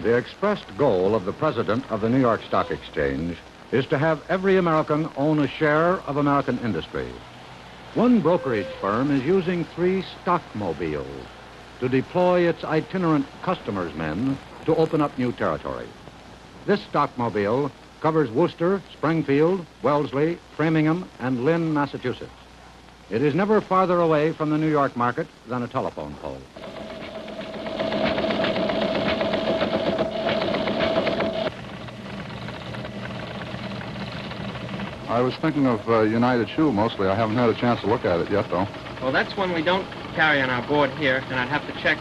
The expressed goal of the president of the New York Stock Exchange is to have every American own a share of American industry. One brokerage firm is using 3 stockmobiles to deploy its itinerant customers' men to open up new territory. This stockmobile covers Worcester, Springfield, Wellesley, Framingham, and Lynn, Massachusetts. It is never farther away from the New York market than a telephone pole. I was thinking of United Shoe mostly. I haven't had a chance to look at it yet, though. Well, that's one we don't carry on our board here, and I'd have to check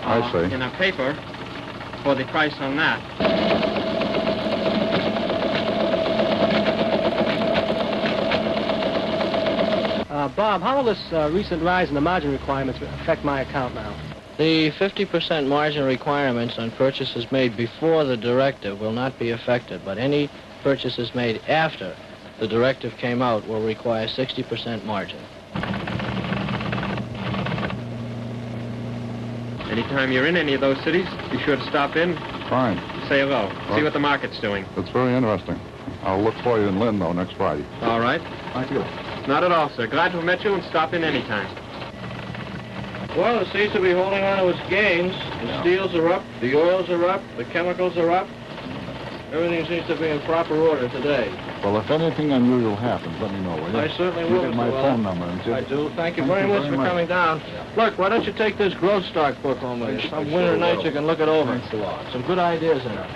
I see. in our paper for the price on that. Bob, how will this recent rise in the margin requirements affect my account now? The 50% margin requirements on purchases made before the directive will not be affected, but any purchases made after the directive came out will require 60% margin. Anytime you're in any of those cities, be sure to stop in, Fine. say hello, see what the market's doing. That's very interesting. I'll look for you in Lynn, though, next Friday. All right. Thank you. Not at all, sir. Glad to have met you and stop in anytime. Well, it seems to be holding on to its gains. The steels are up, the oils are up, the chemicals are up. Everything seems to be in proper order today. Well, if anything unusual happens, let me know, will you? I certainly You will, get my Mr. phone Weller. number, don't you? I do. Thank you very much for coming down. Look, why don't you take this growth stock book home with you? Some winter nights you can look it over. Thanks a lot. Some good ideas in it.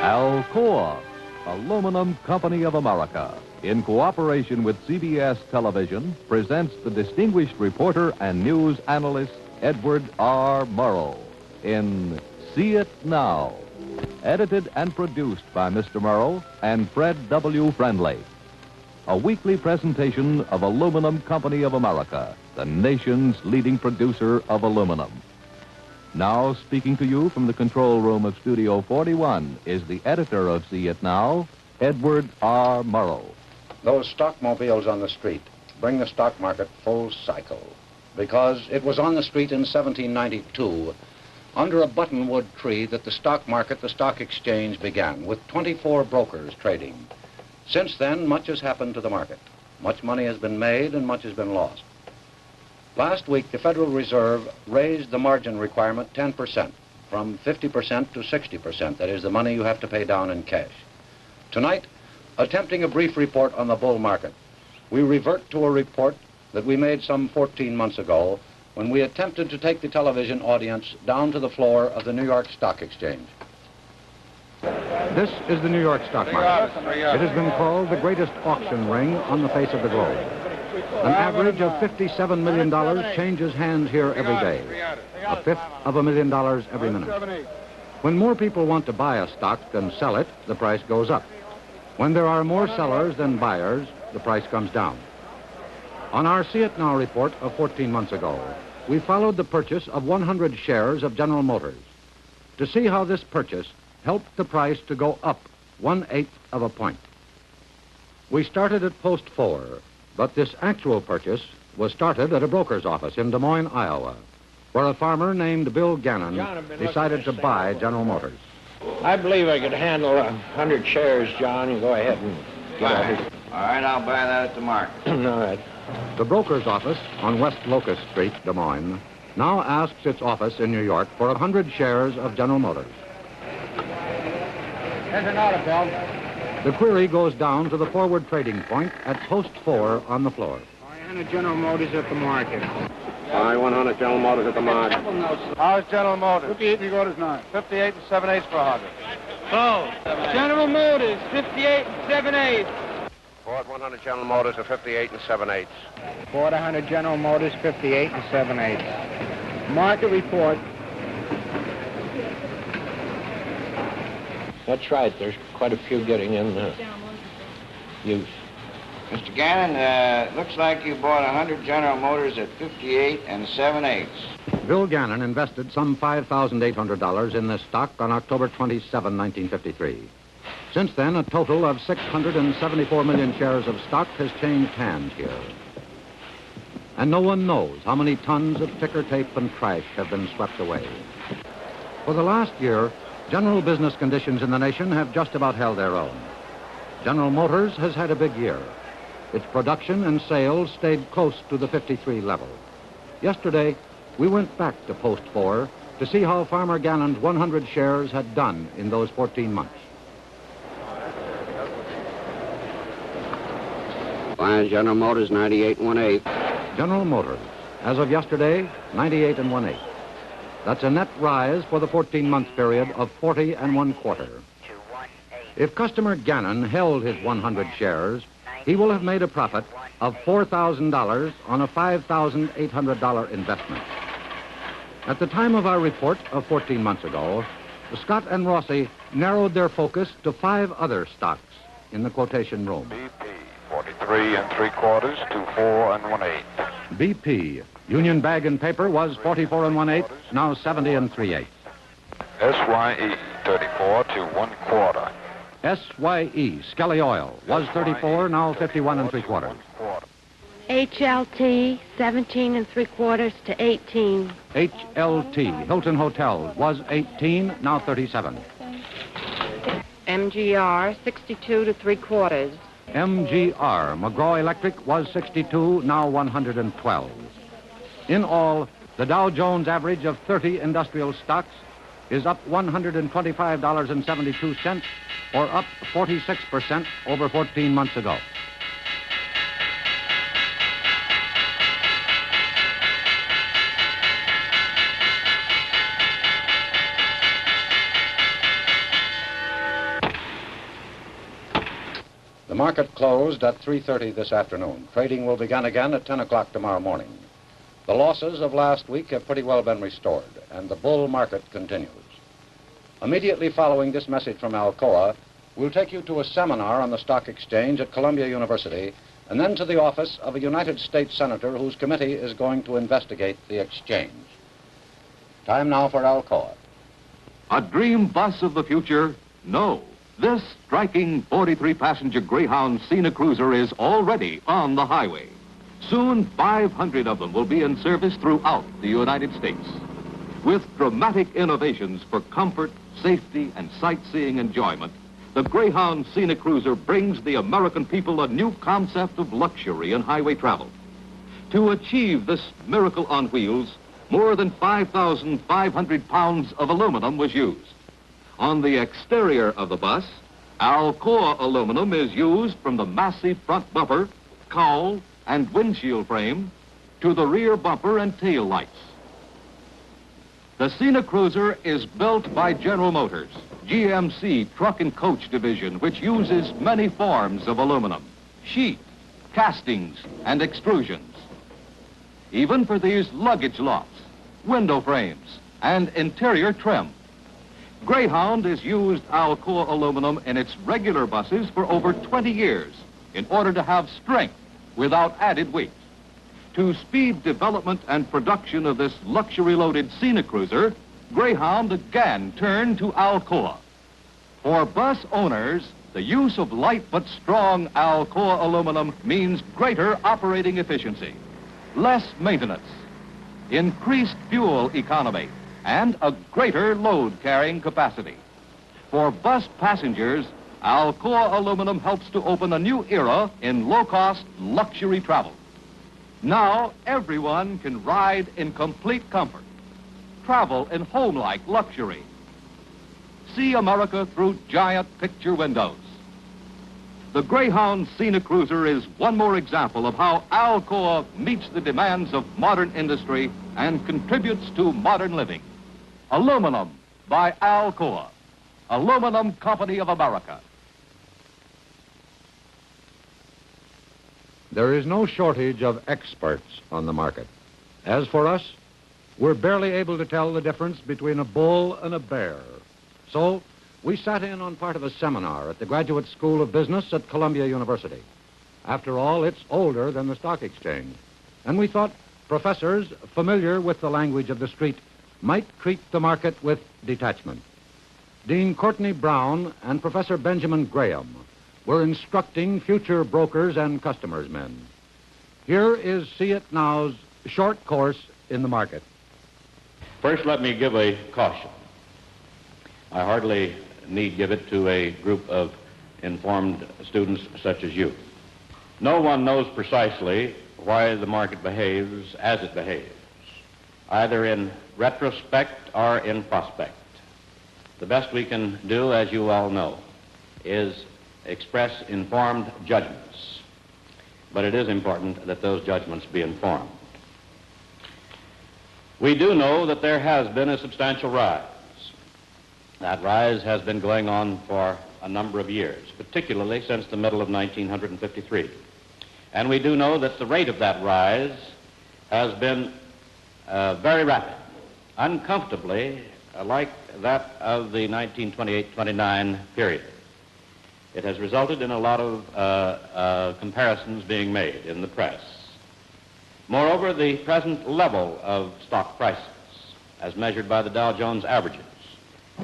Alcoa, Aluminum Company of America, in cooperation with CBS Television, presents the distinguished reporter and news analyst Edward R. Murrow in See It Now, edited and produced by Mr. Murrow and Fred W. Friendly. A weekly presentation of Aluminum Company of America, the nation's leading producer of aluminum. Now, speaking to you from the control room of Studio 41 is the editor of See It Now, Edward R. Murrow. Those stockmobiles on the street bring the stock market full cycle, because it was on the street in 1792 under a buttonwood tree that the stock market, the stock exchange, began, with 24 brokers trading. Since then, much has happened to the market. Much money has been made and much has been lost. Last week, the Federal Reserve raised the margin requirement 10%, from 50% to 60%. That is the money you have to pay down in cash. Tonight, attempting a brief report on the bull market, we revert to a report that we made some 14 months ago when we attempted to take the television audience down to the floor of the New York Stock Exchange. This is the New York stock market. It has been called the greatest auction ring on the face of the globe. An average of $57 million changes hands here every day. A fifth of $1,000,000 every minute. When more people want to buy a stock than sell it, the price goes up. When there are more sellers than buyers, the price comes down. On our See It Now report of 14 months ago, we followed the purchase of 100 shares of General Motors to see how this purchase helped the price to go up 1/8 of a point. We started at post 4, but this actual purchase was started at a broker's office in Des Moines, Iowa, where a farmer named Bill Gannon decided to buy General Motors. I believe I could handle 100 shares, John. You go ahead and get out. All right, I'll buy that at the market. All right. The broker's office on West Locust Street, Des Moines, now asks its office in New York for 100 shares of General Motors. Here's an order, Bill. The query goes down to the forward trading point at post 4 on the floor. 100 General Motors at the market. Buy 100 General Motors at the market. How's General Motors? 58 and 3/4 9. 58 and 7/8 for 100. Oh, General Motors, 58 and 7/8. Bought 100 General Motors at 58 and 7/8. Bought 100 General Motors, 58 and 7/8. Market report. That's right. There's quite a few getting in use. Mr. Gannon, looks like you bought 100 General Motors at 58 and 7/8. Bill Gannon invested some $5,800 in this stock on October 27, 1953. Since then, a total of 674 million shares of stock has changed hands here. And no one knows how many tons of ticker tape and trash have been swept away. For the last year, general business conditions in the nation have just about held their own. General Motors has had a big year. Its production and sales stayed close to the 53 level. Yesterday, we went back to Post 4 to see how Farmer Gannon's 100 shares had done in those 14 months. Fine, General Motors, 98 1/8. General Motors, as of yesterday, 98 1/8. That's a net rise for the 14-month period of 40 1/4. If customer Gannon held his 100 shares, he will have made a profit of $4,000 on a $5,800 investment. At the time of our report of 14 months ago, Scott and Rossi narrowed their focus to 5 other stocks in the quotation room. BP, 43 3/4 to 4 1/8. BP, Union Bag and Paper, was 44 1/8, now 70 3/8. SYE, 34 to 1/4. SYE, Skelly Oil, was 34, now 51 3/4. HLT, 17 3/4 to 18. HLT, Hilton Hotels, was 18, now 37. MGR, 62 3/4. MGR, McGraw Electric, was 62, now 112. In all, the Dow Jones average of 30 industrial stocks is up $125.72, or up 46% over 14 months ago. The market closed at 3:30 this afternoon. Trading will begin again at 10 o'clock tomorrow morning. The losses of last week have pretty well been restored, and the bull market continues. Immediately following this message from Alcoa, we'll take you to a seminar on the stock exchange at Columbia University, and then to the office of a United States senator whose committee is going to investigate the exchange. Time now for Alcoa. A dream bus of the future? No. This striking 43-passenger Greyhound Cena Cruiser is already on the highway. Soon, 500 of them will be in service throughout the United States. With dramatic innovations for comfort, safety, and sightseeing enjoyment, the Greyhound Cena Cruiser brings the American people a new concept of luxury in highway travel. To achieve this miracle on wheels, more than 5,500 pounds of aluminum was used. On the exterior of the bus, Alcoa aluminum is used from the massive front bumper, cowl, and windshield frame to the rear bumper and tail lights. The Cena Cruiser is built by General Motors, GMC Truck and Coach Division, which uses many forms of aluminum, sheet, castings, and extrusions. Even for these luggage lofts, window frames, and interior trim, Greyhound has used Alcoa aluminum in its regular buses for over 20 years in order to have strength without added weight. To speed development and production of this luxury-loaded Cena Cruiser, Greyhound again turned to Alcoa. For bus owners, the use of light but strong Alcoa aluminum means greater operating efficiency, less maintenance, increased fuel economy, and a greater load-carrying capacity. For bus passengers, Alcoa aluminum helps to open a new era in low-cost luxury travel. Now, everyone can ride in complete comfort, travel in home-like luxury, see America through giant picture windows. The Greyhound Cena Cruiser is one more example of how Alcoa meets the demands of modern industry and contributes to modern living. Aluminum by Alcoa, Aluminum Company of America. There is no shortage of experts on the market. As for us, we're barely able to tell the difference between a bull and a bear. So we sat in on part of a seminar at the Graduate School of Business at Columbia University. After all, it's older than the stock exchange. And we thought professors familiar with the language of the street might treat the market with detachment. Dean Courtney Brown and Professor Benjamin Graham were instructing future brokers and customers men. Here is See It Now's short course in the market. First, let me give a caution. I hardly need give it to a group of informed students such as you. No one knows precisely why the market behaves as it behaves, either in retrospect or in prospect. The best we can do, as you all know, is express informed judgments. But it is important that those judgments be informed. We do know that there has been a substantial rise. That rise has been going on for a number of years, particularly since the middle of 1953. And we do know that the rate of that rise has been very rapid, uncomfortably like that of the 1928-29 period. It has resulted in a lot of comparisons being made in the press. Moreover, the present level of stock prices, as measured by the Dow Jones averages,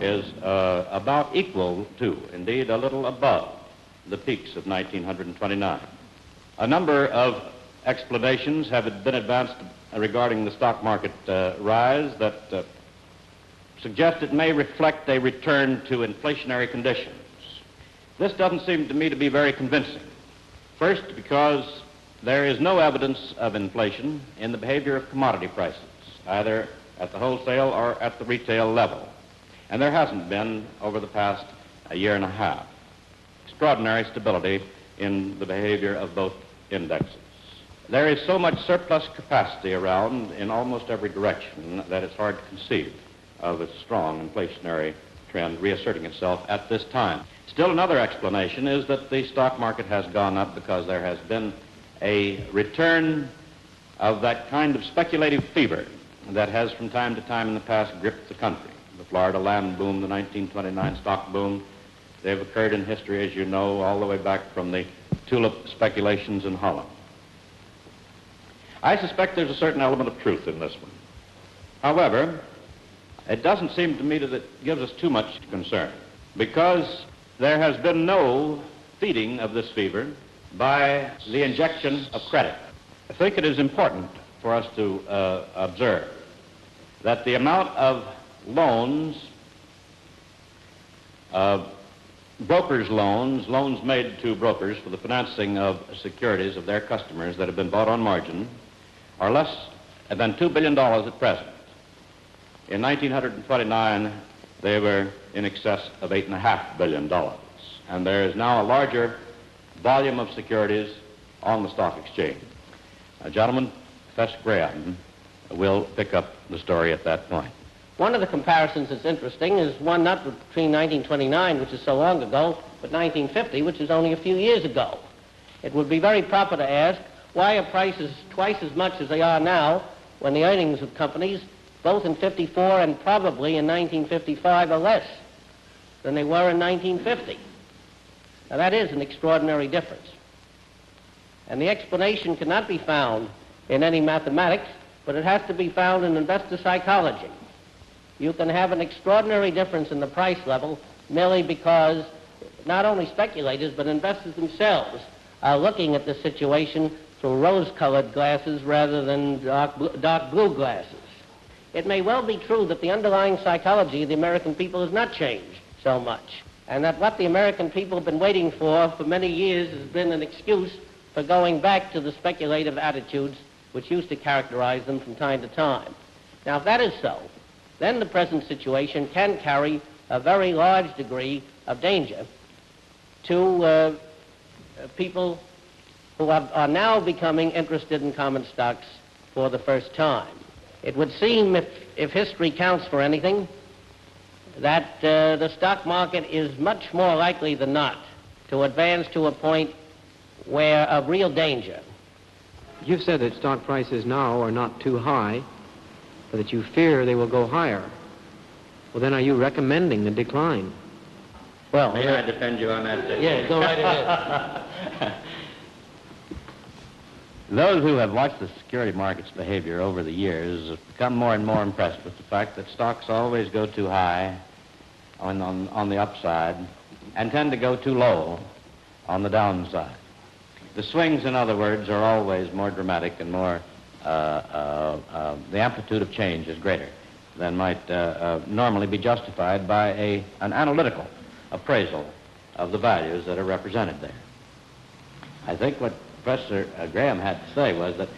is about equal to, indeed a little above, the peaks of 1929. A number of explanations have been advanced regarding the stock market rise that suggest it may reflect a return to inflationary conditions. This doesn't seem to me to be very convincing. First, because there is no evidence of inflation in the behavior of commodity prices, either at the wholesale or at the retail level. And there hasn't been over the past year and a half. Extraordinary stability in the behavior of both indexes. There is so much surplus capacity around in almost every direction that it's hard to conceive of a strong inflationary trend reasserting itself at this time. Still another explanation is that the stock market has gone up because there has been a return of that kind of speculative fever that has from time to time in the past gripped the country. The Florida land boom, the 1929 stock boom, they've occurred in history, as you know, all the way back from the tulip speculations in Holland. I suspect there's a certain element of truth in this one. However, it doesn't seem to me that it gives us too much concern, because there has been no feeding of this fever by the injection of credit. I think it is important for us to observe that the amount of loans, brokers' loans made to brokers for the financing of securities of their customers that have been bought on margin, are less than $2 billion at present. In 1929, they were in excess of $8.5 billion. And there is now a larger volume of securities on the stock exchange. Gentlemen, Professor Graham will pick up the story at that point. One of the comparisons that's interesting is one not between 1929, which is so long ago, but 1950, which is only a few years ago. It would be very proper to ask, why are prices twice as much as they are now when the earnings of companies, both in 54 and probably in 1955, are less than they were in 1950? Now, that is an extraordinary difference. And the explanation cannot be found in any mathematics, but it has to be found in investor psychology. You can have an extraordinary difference in the price level merely because not only speculators, but investors themselves are looking at the situation through rose-colored glasses rather than dark blue glasses. It may well be true that the underlying psychology of the American people has not changed so much, and that what the American people have been waiting for many years has been an excuse for going back to the speculative attitudes which used to characterize them from time to time. Now, if that is so, then the present situation can carry a very large degree of danger to people who are now becoming interested in common stocks for the first time. It would seem, if history counts for anything, that the stock market is much more likely than not to advance to a point where of real danger. You've said that stock prices now are not too high, but that you fear they will go higher. Well, then are you recommending a decline? Well, May I defend you on that? Yeah, go right ahead. Those who have watched the security market's behavior over the years have become more and more impressed with the fact that stocks always go too high on the upside and tend to go too low on the downside. The swings, in other words, are always more dramatic and more, the amplitude of change is greater than might normally be justified by an analytical appraisal of the values that are represented there. I think what Professor Graham had to say was that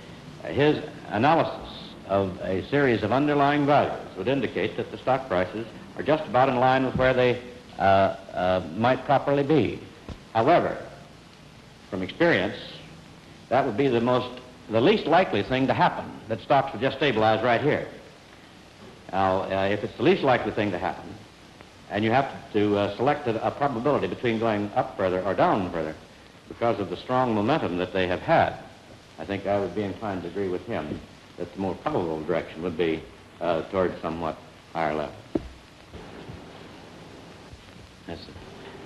his analysis of a series of underlying values would indicate that the stock prices are just about in line with where they might properly be. However, from experience, that would be the least likely thing to happen, that stocks would just stabilize right here. Now, if it's the least likely thing to happen, and you have to select a probability between going up further or down further because of the strong momentum that they have had, I think I would be inclined to agree with him that the more probable direction would be towards somewhat higher level. Yes, sir.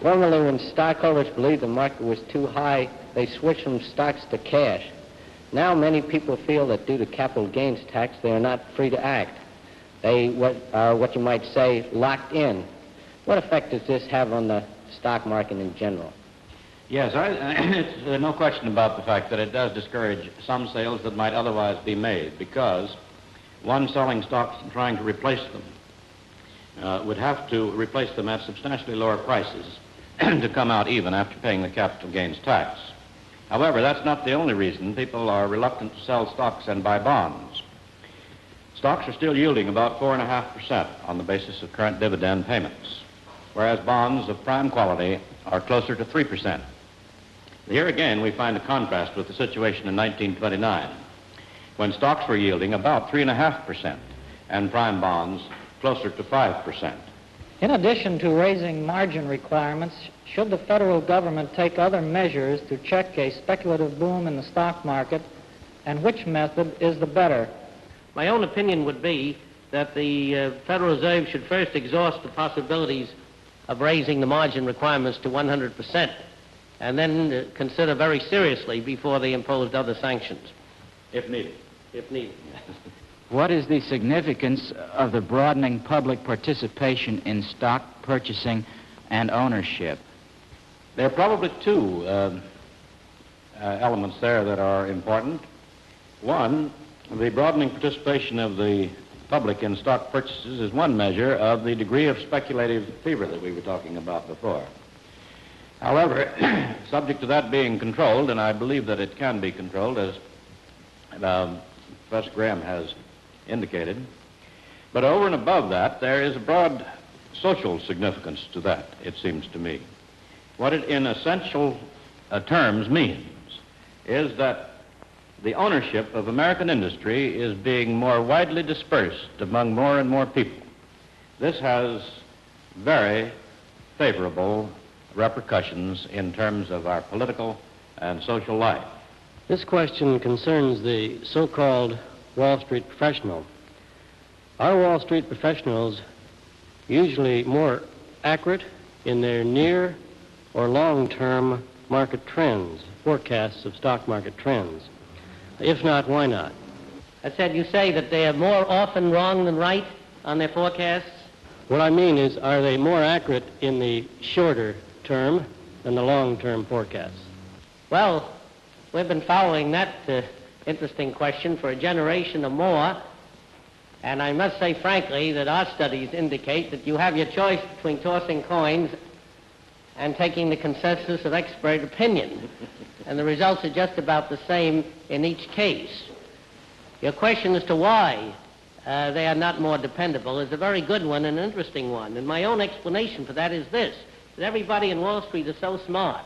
Formerly, when stockholders believed the market was too high, they switched from stocks to cash. Now many people feel that due to capital gains tax, they are not free to act. They are what you might say locked in. What effect does this have on the stock market in general? Yes, there's no question about the fact that it does discourage some sales that might otherwise be made, because one selling stocks and trying to replace them would have to replace them at substantially lower prices to come out even after paying the capital gains tax. However, that's not the only reason people are reluctant to sell stocks and buy bonds. Stocks are still yielding about 4.5% on the basis of current dividend payments, whereas bonds of prime quality are closer to 3%. Here again, we find a contrast with the situation in 1929, when stocks were yielding about 3.5% and prime bonds closer to 5%. In addition to raising margin requirements, should the federal government take other measures to check a speculative boom in the stock market, and which method is the better? My own opinion would be that the Federal Reserve should first exhaust the possibilities of raising the margin requirements to 100%, and then consider very seriously before they imposed other sanctions. If needed. If needed. What is the significance of the broadening public participation in stock purchasing and ownership? There are probably two elements there that are important. One, the broadening participation of the public in stock purchases is one measure of the degree of speculative fever that we were talking about before. However, subject to that being controlled, and I believe that it can be controlled, as Professor Graham has indicated, but over and above that, there is a broad social significance to that, it seems to me. What it in essential terms means is that the ownership of American industry is being more widely dispersed among more and more people. This has very favorable repercussions in terms of our political and social life. This question concerns the so-called Wall Street professional. Are Wall Street professionals usually more accurate in their near or long-term market trends, forecasts of stock market trends? If not, why not? I said you say that they are more often wrong than right on their forecasts? What I mean is, are they more accurate in the shorter term than the long-term forecasts? Well, we've been following that interesting question for a generation or more, and I must say frankly that our studies indicate that you have your choice between tossing coins and taking the consensus of expert opinion, and the results are just about the same in each case. Your question as to why they are not more dependable is a very good one and an interesting one, and my own explanation for that is this, that everybody in Wall Street is so smart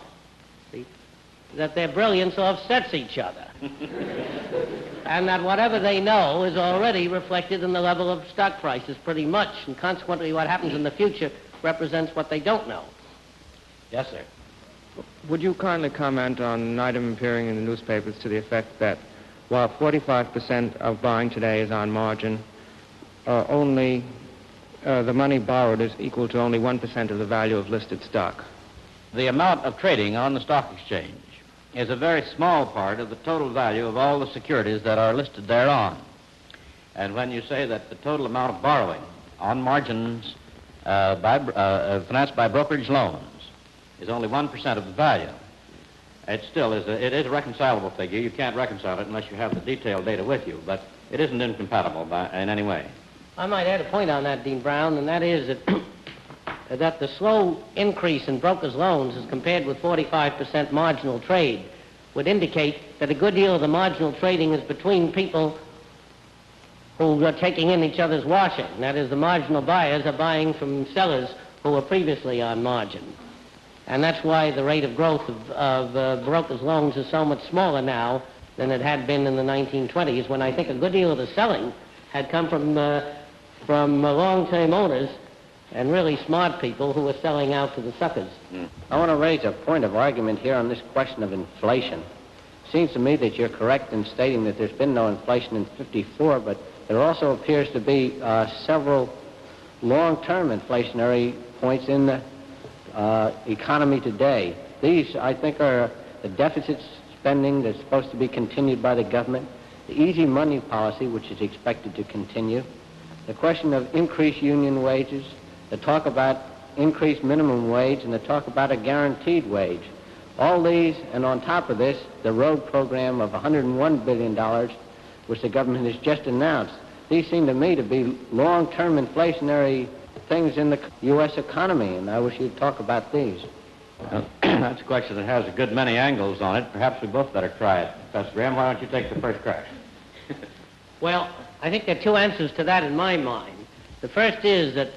that their brilliance offsets each other. And that whatever they know is already reflected in the level of stock prices pretty much, and consequently what happens in the future represents what they don't know. Yes, sir. Would you kindly comment on an item appearing in the newspapers to the effect that while 45% of buying today is on margin, only the money borrowed is equal to only 1% of the value of listed stock? The amount of trading on the stock exchange is a very small part of the total value of all the securities that are listed thereon. And when you say that the total amount of borrowing on margins financed by brokerage loans is only 1% of the value. It still is it is a reconcilable figure. You can't reconcile it unless you have the detailed data with you, but it isn't incompatible in any way. I might add a point on that, Dean Brown, and that is that the slow increase in brokers' loans as compared with 45% marginal trade would indicate that a good deal of the marginal trading is between people who are taking in each other's washing. That is, the marginal buyers are buying from sellers who were previously on margin. And that's why the rate of growth of brokers' loans is so much smaller now than it had been in the 1920s, when I think a good deal of the selling had come from long-term owners and really smart people who were selling out to the suckers. I want to raise a point of argument here on this question of inflation. It seems to me that you're correct in stating that there's been no inflation in '54, but there also appears to be several long-term inflationary points in the economy today. These, I think, are the deficit spending that's supposed to be continued by the government, the easy money policy, which is expected to continue, the question of increased union wages, the talk about increased minimum wage, and the talk about a guaranteed wage. All these, and on top of this, the road program of $101 billion, which the government has just announced. These seem to me to be long-term inflationary things in the U.S. economy, and I wish you'd talk about these. Well, that's a question that has a good many angles on it. Perhaps we both better try it. Professor Graham, why don't you take the first crack? Well, I think there are two answers to that in my mind. The first is that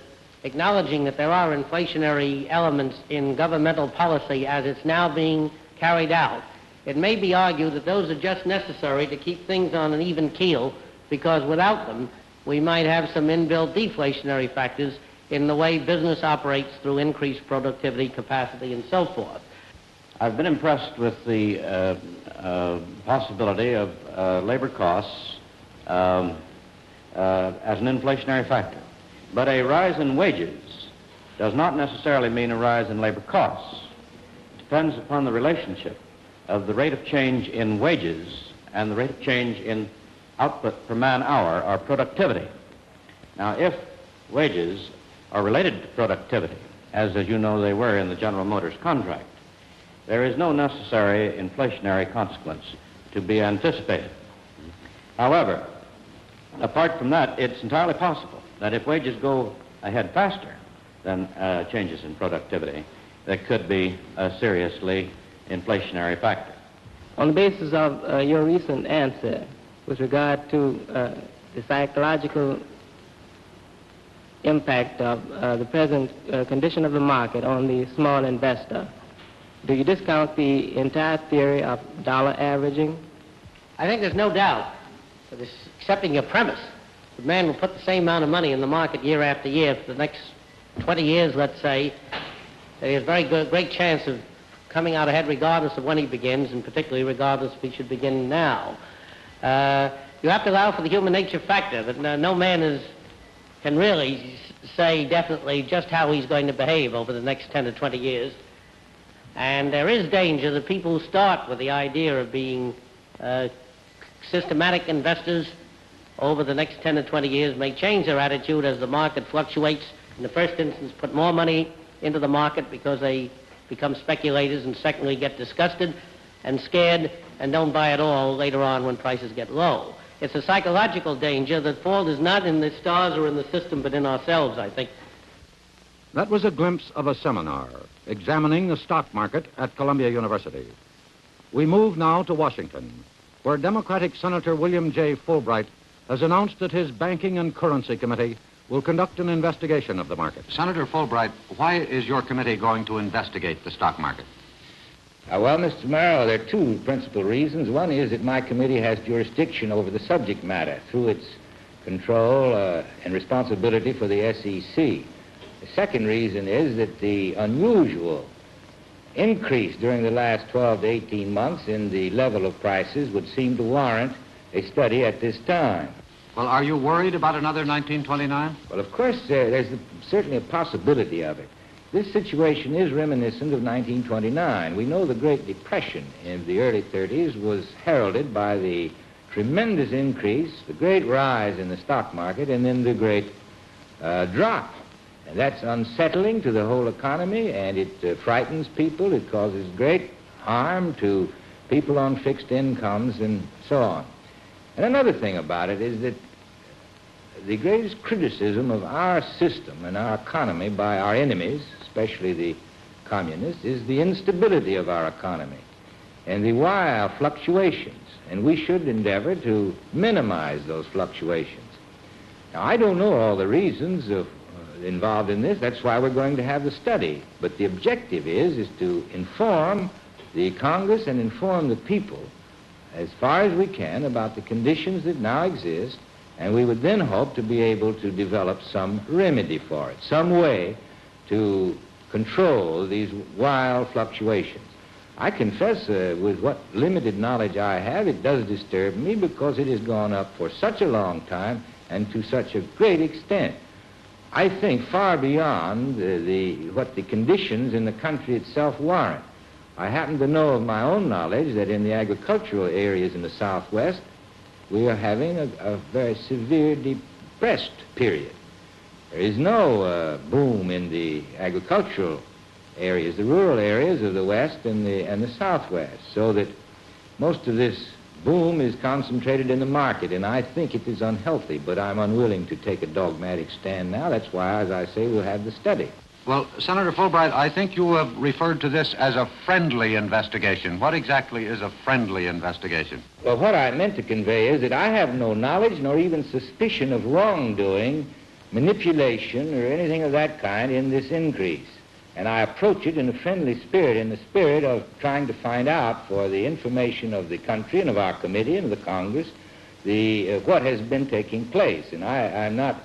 acknowledging that there are inflationary elements in governmental policy as it's now being carried out, it may be argued that those are just necessary to keep things on an even keel, because without them, we might have some inbuilt deflationary factors in the way business operates through increased productivity, capacity, and so forth. I've been impressed with the possibility of labor costs as an inflationary factor. But a rise in wages does not necessarily mean a rise in labor costs. It depends upon the relationship of the rate of change in wages and the rate of change in output per man hour, or productivity. Now, if wages are related to productivity, as you know they were in the General Motors contract, there is no necessary inflationary consequence to be anticipated. However, apart from that, it's entirely possible that if wages go ahead faster than changes in productivity, there could be a seriously inflationary factor. On the basis of your recent answer with regard to the psychological impact of the present condition of the market on the small investor, do you discount the entire theory of dollar averaging? I think there's no doubt, but accepting your premise, the man will put the same amount of money in the market year after year for the next 20 years, let's say, that he has a great chance of coming out ahead regardless of when he begins, and particularly regardless if he should begin now. You have to allow for the human nature factor, that no man can really say definitely just how he's going to behave over the next 10 to 20 years. And there is danger that people who start with the idea of being systematic investors over the next 10 to 20 years may change their attitude as the market fluctuates. In the first instance, put more money into the market because they become speculators, and secondly, get disgusted and scared and don't buy at all later on when prices get low. It's a psychological danger. The fault is not in the stars or in the system, but in ourselves, I think. That was a glimpse of a seminar examining the stock market at Columbia University. We move now to Washington, where Democratic Senator William J. Fulbright has announced that his Banking and Currency Committee will conduct an investigation of the market. Senator Fulbright, why is your committee going to investigate the stock market? Well, Mr. Morrow, there are two principal reasons. One is that my committee has jurisdiction over the subject matter through its control and responsibility for the SEC. The second reason is that the unusual increase during the last 12 to 18 months in the level of prices would seem to warrant a study at this time. Well, are you worried about another 1929? Well, of course, there's certainly a possibility of it. This situation is reminiscent of 1929. We know the Great Depression in the early 30s was heralded by the tremendous increase, the great rise in the stock market, and then the great drop And that's unsettling to the whole economy, and it frightens people. It causes great harm to people on fixed incomes and so on. And another thing about it is that the greatest criticism of our system and our economy by our enemies, especially the communists, is the instability of our economy and the wild fluctuations. And we should endeavor to minimize those fluctuations. Now, I don't know all the reasons involved in this. That's why we're going to have the study. But the objective is to inform the Congress and inform the people as far as we can about the conditions that now exist, and we would then hope to be able to develop some remedy for it, some way to control these wild fluctuations. I confess, with what limited knowledge I have, it does disturb me because it has gone up for such a long time and to such a great extent. I think far beyond what the conditions in the country itself warrant. I happen to know of my own knowledge that in the agricultural areas in the Southwest, we are having a very severe depressed period. There is no boom in the agricultural areas, the rural areas of the West and the Southwest, so that most of this boom is concentrated in the market, and I think it is unhealthy, but I'm unwilling to take a dogmatic stand now. That's why, as I say, we'll have the study. Well, Senator Fulbright, I think you have referred to this as a friendly investigation. What exactly is a friendly investigation? Well, what I meant to convey is that I have no knowledge nor even suspicion of wrongdoing, manipulation, or anything of that kind in this increase. And I approach it in a friendly spirit, in the spirit of trying to find out for the information of the country and of our committee and of the Congress what has been taking place. And I'm not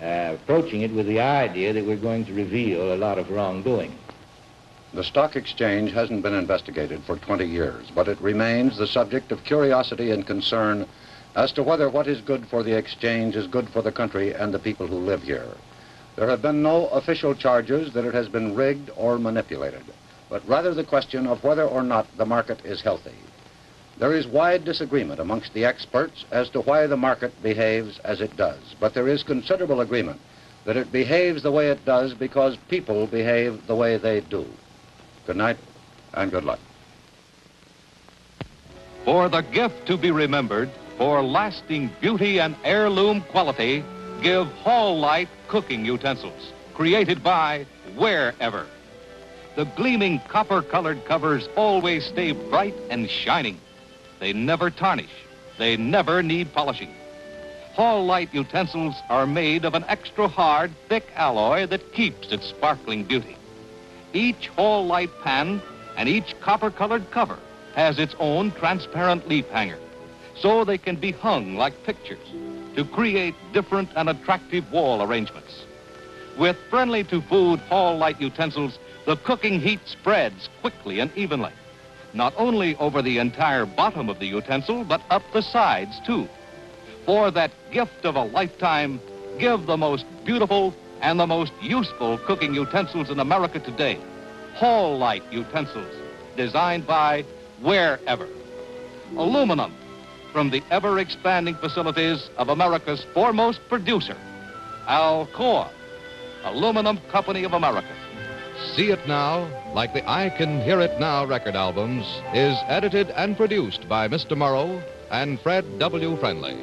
approaching it with the idea that we're going to reveal a lot of wrongdoing. The stock exchange hasn't been investigated for 20 years, but it remains the subject of curiosity and concern as to whether what is good for the exchange is good for the country and the people who live here. There have been no official charges that it has been rigged or manipulated, but rather the question of whether or not the market is healthy. There is wide disagreement amongst the experts as to why the market behaves as it does, but there is considerable agreement that it behaves the way it does because people behave the way they do. Good night and good luck. For the gift to be remembered, for lasting beauty and heirloom quality, give Hall Light cooking utensils, created by Wherever. The gleaming copper-colored covers always stay bright and shining. They never tarnish. They never need polishing. Hall Light utensils are made of an extra hard, thick alloy that keeps its sparkling beauty. Each Hall Light pan and each copper-colored cover has its own transparent leaf hanger, so they can be hung like pictures to create different and attractive wall arrangements. With friendly-to-food Hall Light utensils, the cooking heat spreads quickly and evenly, not only over the entire bottom of the utensil, but up the sides, too. For that gift of a lifetime, give the most beautiful and the most useful cooking utensils in America today. Hall Light utensils, designed by Wherever. Aluminum, from the ever-expanding facilities of America's foremost producer, Alcoa, Aluminum Company of America. See It Now, like the I Can Hear It Now record albums, is edited and produced by Mr. Morrow and Fred W. Friendly.